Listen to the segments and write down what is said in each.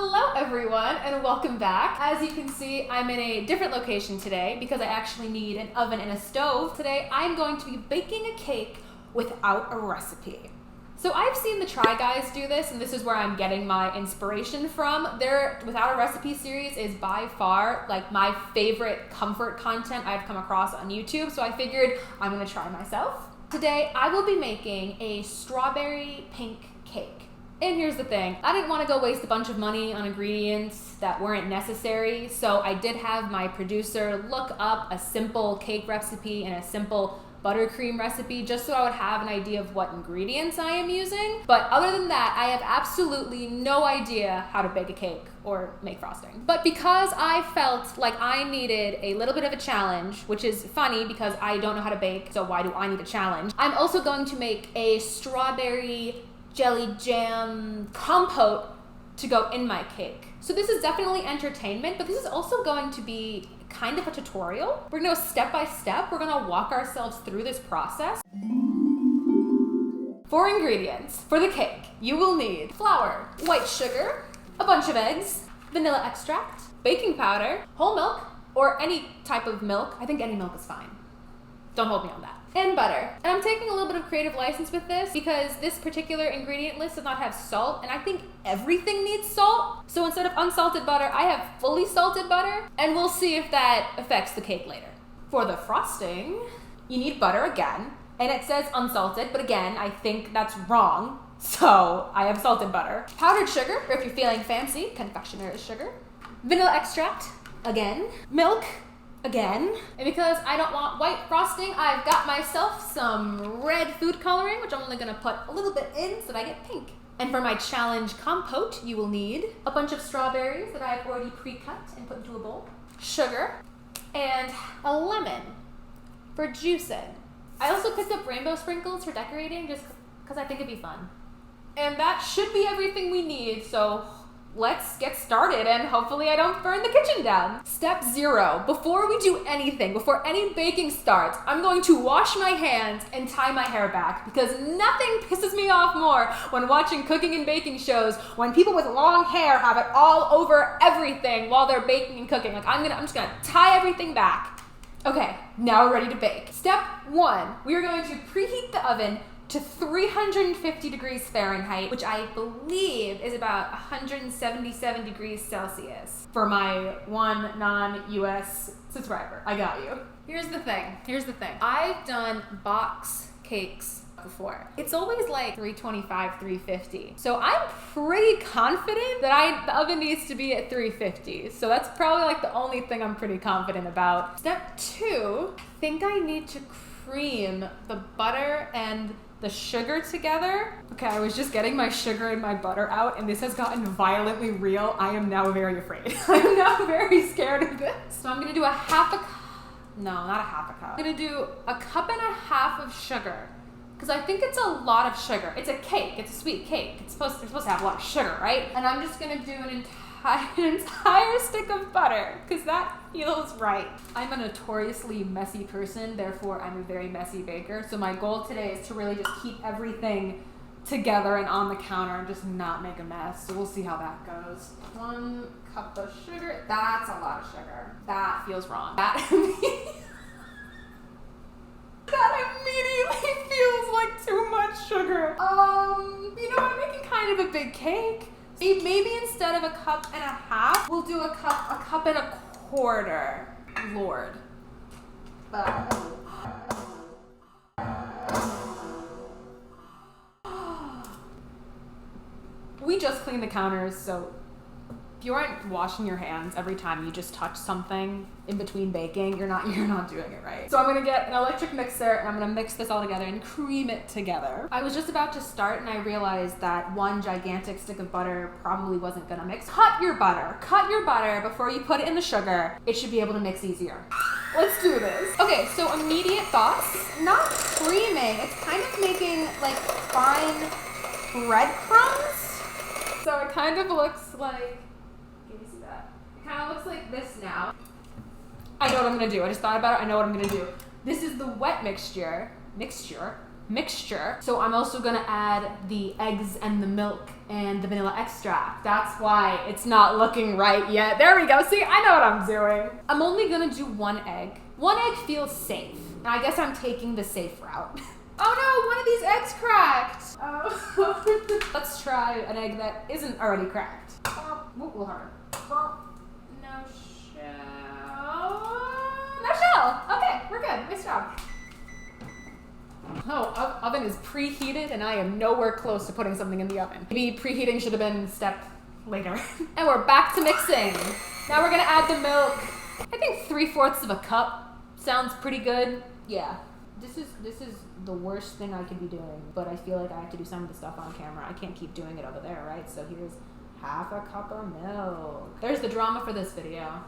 Hello everyone and welcome back. As you can see, I'm in a different location today because I actually need an oven and a stove. Today I'm going to be baking a cake without a recipe. So I've seen the Try Guys do this, and this is where I'm getting my inspiration from. Their Without a Recipe series is by far like my favorite comfort content I've come across on YouTube, so I figured I'm gonna try myself. Today I will be making a strawberry pink cake. And here's the thing, I didn't want to go waste a bunch of money on ingredients that weren't necessary, so I did have my producer look up a simple cake recipe and a simple buttercream recipe just so I would have an idea of what ingredients I am using. But other than that, I have absolutely no idea how to bake a cake or make frosting. But because I felt like I needed a little bit of a challenge, which is funny because I don't know how to bake, so why do I need a challenge? I'm also going to make a strawberry jelly jam compote to go in my cake. So this is definitely entertainment, but this is also going to be kind of a tutorial. We're gonna go step by step. We're gonna walk ourselves through this process. For ingredients for the cake, you will need flour, white sugar, a bunch of eggs, vanilla extract, baking powder, whole milk, or any type of milk. I think any milk is fine. Don't hold me on that. And butter. And I'm taking a little bit of creative license with this because this particular ingredient list does not have salt, and I think everything needs salt. So instead of unsalted butter, I have fully salted butter, and we'll see if that affects the cake later. For the frosting, you need butter again, and it says unsalted, but again, I think that's wrong. So I have salted butter. Powdered sugar, or if you're feeling fancy, confectioner's sugar. Vanilla extract, again. Milk, again. And because I don't want white frosting, I've got myself some red food coloring, which I'm only gonna put a little bit in so that I get pink. And for my challenge compote, you will need a bunch of strawberries that I've already pre-cut and put into a bowl, sugar, and a lemon for juicing. I also picked up rainbow sprinkles for decorating just because I think it'd be fun. And that should be everything we need, so let's get started and hopefully I don't burn the kitchen down. Step 0, before we do anything, before any baking starts, I'm going to wash my hands and tie my hair back because nothing pisses me off more when watching cooking and baking shows when people with long hair have it all over everything while they're baking and cooking. Like I'm just gonna tie everything back. Okay, now we're ready to bake. Step 1, we are going to preheat the oven to 350 degrees Fahrenheit, which I believe is about 177 degrees Celsius for my one non-US subscriber. I got you. Here's the thing. I've done box cakes before. It's always like 325, 350. So I'm pretty confident that the oven needs to be at 350. So that's probably like the only thing I'm pretty confident about. Step 2, I think I need to cream the butter and the sugar together. Okay, I was just getting my sugar and my butter out and this has gotten violently real. I am now very afraid. I am now very scared of this. So I'm gonna do not a half a cup. I'm gonna do a cup and a half of sugar because I think it's a lot of sugar. It's a cake, it's a sweet cake. They're supposed to have a lot of sugar, right? And I'm just gonna do an entire stick of butter because that feels right. I'm a notoriously messy person, therefore I'm a very messy baker. So my goal today is to really just keep everything together and on the counter and just not make a mess. So we'll see how that goes. 1 cup of sugar. That's a lot of sugar. That feels wrong. That immediately feels like too much sugar. I'm making kind of a big cake. Maybe instead of a cup and a half, we'll do a cup and a quarter. Lord. We just cleaned the counters, so if you aren't washing your hands every time you just touch something in between baking, you're not doing it right. So I'm gonna get an electric mixer and I'm gonna mix this all together and cream it together. I was just about to start and I realized that one gigantic stick of butter probably wasn't gonna mix. Cut your butter before you put it in the sugar. It should be able to mix easier. Let's do this. Okay, so immediate thoughts. Not creaming, it's kind of making like fine breadcrumbs. So it kind of looks like, it kind of looks like this now. I know what I'm gonna do. I just thought about it. I know what I'm gonna do. This is the wet mixture. mixture. So I'm also gonna add the eggs and the milk and the vanilla extract. That's why it's not looking right yet. There we go. See, I know what I'm doing. I'm only gonna do 1 egg. 1 egg feels safe. And I guess I'm taking the safe route. Oh no, one of these eggs cracked. Oh. Let's try an egg that isn't already cracked. We'll hurt. No shell. No shell. Okay, we're good. Nice job. Oh, oven is preheated and I am nowhere close to putting something in the oven. Maybe preheating should have been step later. And we're back to mixing. Now we're gonna add the milk. I think 3/4 of a cup sounds pretty good. Yeah. This is the worst thing I could be doing, but I feel like I have to do some of the stuff on camera. I can't keep doing it over there, right? So here's 1/2 cup of milk. There's the drama for this video.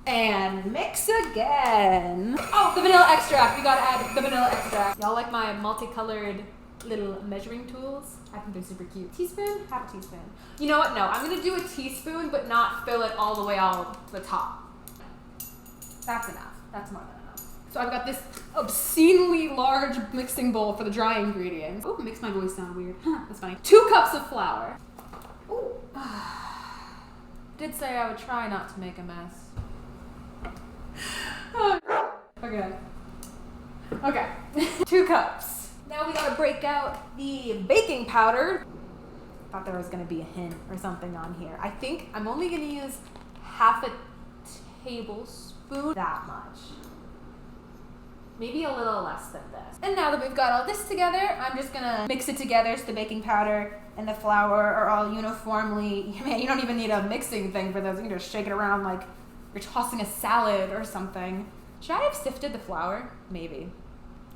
And mix again. Oh, the vanilla extract. You gotta add the vanilla extract. Y'all like my multicolored little measuring tools? I think they're super cute. Teaspoon? Half a teaspoon. You know what? No, I'm gonna do a teaspoon, but not fill it all the way out the top. That's enough. That's more than enough. So I've got this obscenely large mixing bowl for the dry ingredients. Oh, it makes my voice sound weird. That's funny. 2 cups of flour. Ooh. Did say I would try not to make a mess. Okay. Okay. 2 cups. Now we gotta break out the baking powder. Thought there was gonna be a hint or something on here. I think I'm only gonna use 1/2 tablespoon. That much. Maybe a little less than this. And now that we've got all this together, I'm just gonna mix it together so the baking powder and the flour are all uniformly, man, you don't even need a mixing thing for this. You can just shake it around like you're tossing a salad or something. Should I have sifted the flour? Maybe.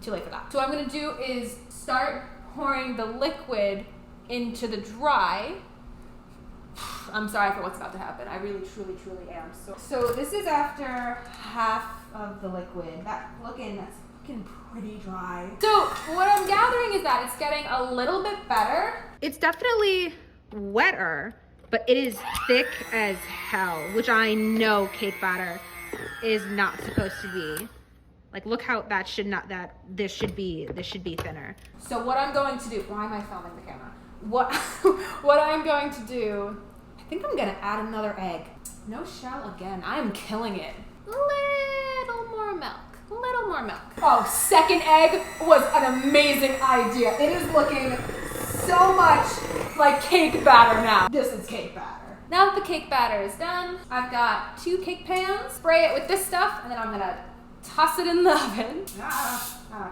Too late for that. So what I'm gonna do is start pouring the liquid into the dry. I'm sorry for what's about to happen. I really, truly, truly am. So this is after 1/2 of the liquid. That's looking pretty dry. So what I'm gathering is that it's getting a little bit better. It's definitely wetter, but it is thick as hell, which I know cake batter is not supposed to be. Like, look how this should be thinner. So what I'm going to do, why am I filming the camera? What I'm going to do, I think I'm gonna add another egg. No shell again. I am killing it. Little more milk. Oh, 2nd egg was an amazing idea. It is looking so much like cake batter now. This is cake batter. Now that the cake batter is done, I've got 2 cake pans. Spray it with this stuff, and then I'm gonna toss it in the oven.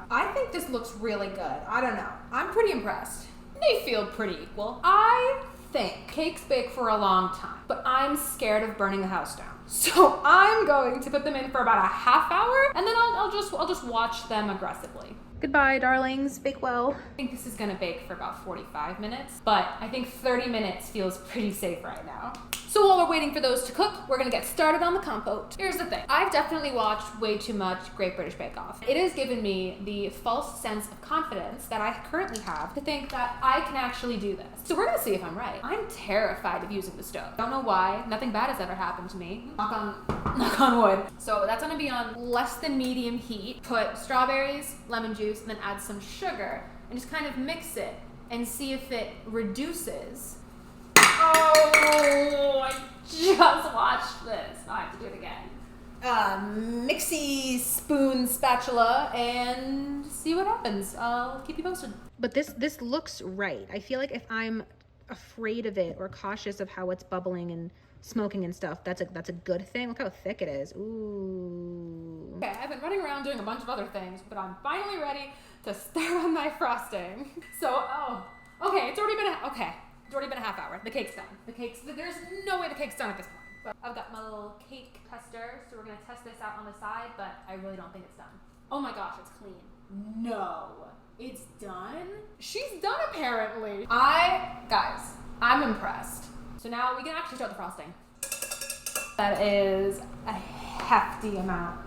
I think this looks really good. I don't know. I'm pretty impressed. They feel pretty equal. I think cakes bake for a long time, but I'm scared of burning the house down. So I'm going to put them in for about a 1/2 hour, and then I'll just watch them aggressively. Goodbye, darlings. Bake well. I think this is gonna bake for about 45 minutes, but I think 30 minutes feels pretty safe right now. So while we're waiting for those to cook, we're gonna get started on the compote. Here's the thing. I've definitely watched way too much Great British Bake Off. It has given me the false sense of confidence that I currently have to think that I can actually do this. So we're gonna see if I'm right. I'm terrified of using the stove. Don't know why. Nothing bad has ever happened to me. Knock on wood. So that's gonna be on less than medium heat. Put strawberries, lemon juice, and then add some sugar and just kind of mix it and see if it reduces. Oh, I just watched this. I have to do it again. Mixy spoon spatula and see what happens. I'll keep you posted. But this looks right. I feel like if I'm afraid of it or cautious of how it's bubbling and smoking and stuff, that's a good thing. Look how thick it is. Ooh. Okay, I've been running around doing a bunch of other things, but I'm finally ready to start on my frosting. So, okay, it's already been a 1/2 hour. The cake's done. There's no way the cake's done at this point. But I've got my little cake tester, so we're gonna test this out on the side, but I really don't think it's done. Oh my gosh, it's clean. No, it's done? She's done apparently. Guys, I'm impressed. So now we can actually start the frosting. That is a hefty amount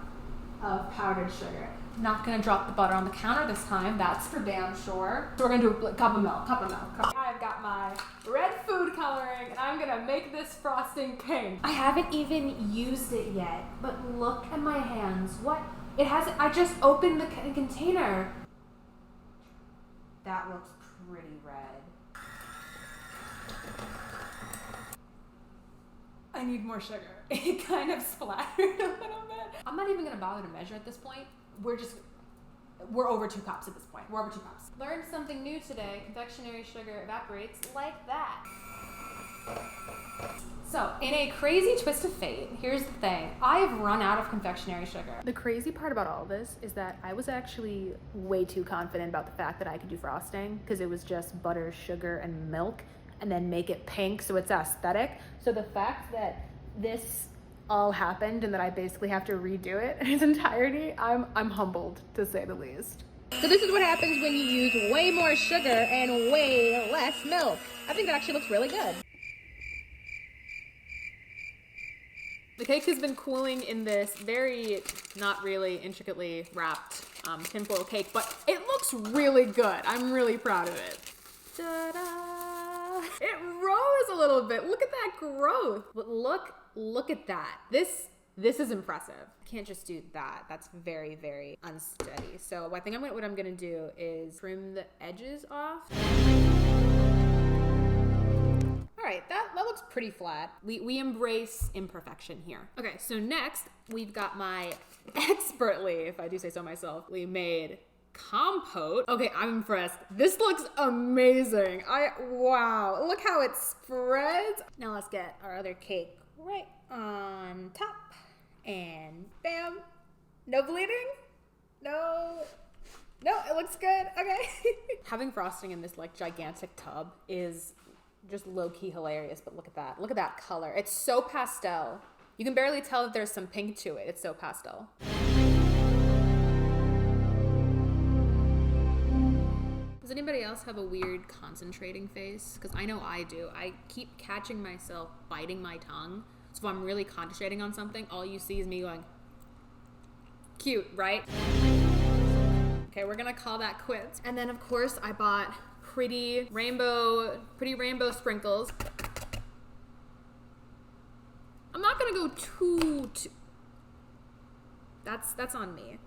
of powdered sugar. Not gonna drop the butter on the counter this time, that's for damn sure. So we're gonna do a cup of milk. I've got my red food coloring and I'm gonna make this frosting pink. I haven't even used it yet, but look at my hands. What? I just opened the container. That looks pretty red. I need more sugar. It kind of splattered a little bit. I'm not even gonna bother to measure at this point. We're over 2 cups at this point. We're over 2 cups. Learned something new today. Confectionery sugar evaporates like that. So, in a crazy twist of fate, here's the thing. I've run out of confectionery sugar. The crazy part about all this is that I was actually way too confident about the fact that I could do frosting because it was just butter, sugar, and milk, and then make it pink so it's aesthetic. So the fact that this all happened and that I basically have to redo it in its entirety, I'm humbled, to say the least. So this is what happens when you use way more sugar and way less milk. I think that actually looks really good. The cake has been cooling in this very, not really intricately wrapped tinfoil cake, but it looks really good. I'm really proud of it. Ta-da! It rose a little bit. Look at that growth. But look at that. This is impressive. I can't just do that. That's very, very unsteady. So I think what I'm gonna do is trim the edges off. All right, that looks pretty flat. We embrace imperfection here. Okay, so next we've got my expertly, if I do say so myself, made compote. Okay, I'm impressed. This looks amazing. Wow, look how it spreads. Now let's get our other cake right on top. And bam, no bleeding, no, it looks good, okay. Having frosting in this like gigantic tub is just low-key hilarious, but look at that color. It's so pastel. You can barely tell that there's some pink to it. It's so pastel. Does anybody else have a weird concentrating face? Because I know I do. I keep catching myself biting my tongue. So if I'm really concentrating on something, all you see is me going, cute, right? Okay, we're gonna call that quits. And then of course I bought pretty rainbow sprinkles. I'm not gonna go too that's on me.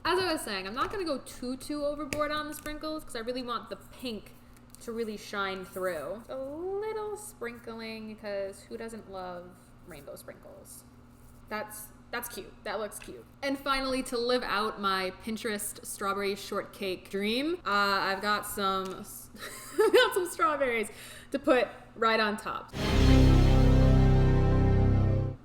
As I was saying, I'm not gonna go too overboard on the sprinkles because I really want the pink to really shine through. A little sprinkling because who doesn't love rainbow sprinkles? That's cute. That looks cute. And finally, to live out my Pinterest strawberry shortcake dream, I've got some strawberries to put right on top.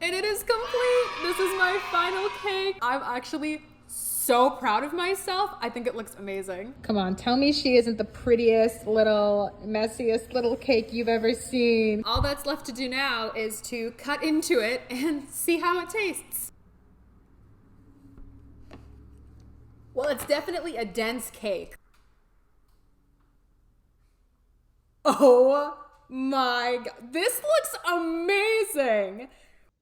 And it is complete. This is my final cake. I'm actually so proud of myself. I think it looks amazing. Come on, tell me she isn't the prettiest little, messiest little cake you've ever seen. All that's left to do now is to cut into it and see how it tastes. Well, it's definitely a dense cake. Oh my God. This looks amazing.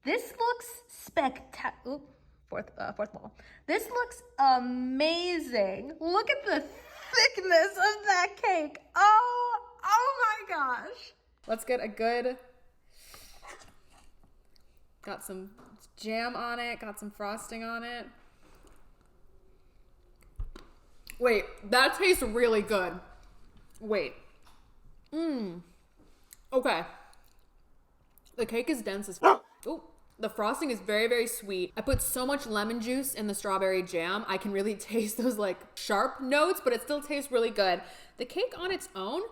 This looks spectacular. Fourth ball. This looks amazing. Look at the thickness of that cake. Oh my gosh. Let's get got some jam on it, got some frosting on it. Wait, that tastes really good. Wait. Okay. The cake is dense as fuck. Ooh. The frosting is very, very sweet. I put so much lemon juice in the strawberry jam. I can really taste those like sharp notes, but it still tastes really good. The cake on its own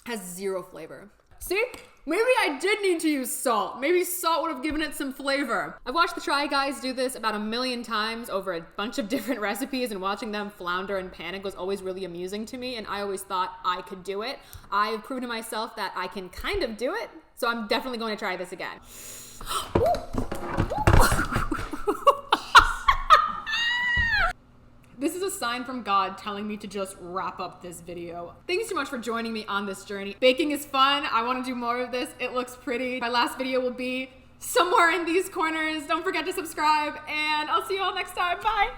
has zero flavor. See? Maybe I did need to use salt. Maybe salt would have given it some flavor. I've watched the Try Guys do this about 1,000,000 times over a bunch of different recipes, and watching them flounder and panic was always really amusing to me, and I always thought I could do it. I've proven to myself that I can kind of do it, so I'm definitely going to try this again. This is a sign from God telling me to just wrap up this video. Thanks so much for joining me on this journey. Baking is fun. I want to do more of this. It looks pretty. My last video will be somewhere in these corners. Don't forget to subscribe, and I'll see you all next time. Bye.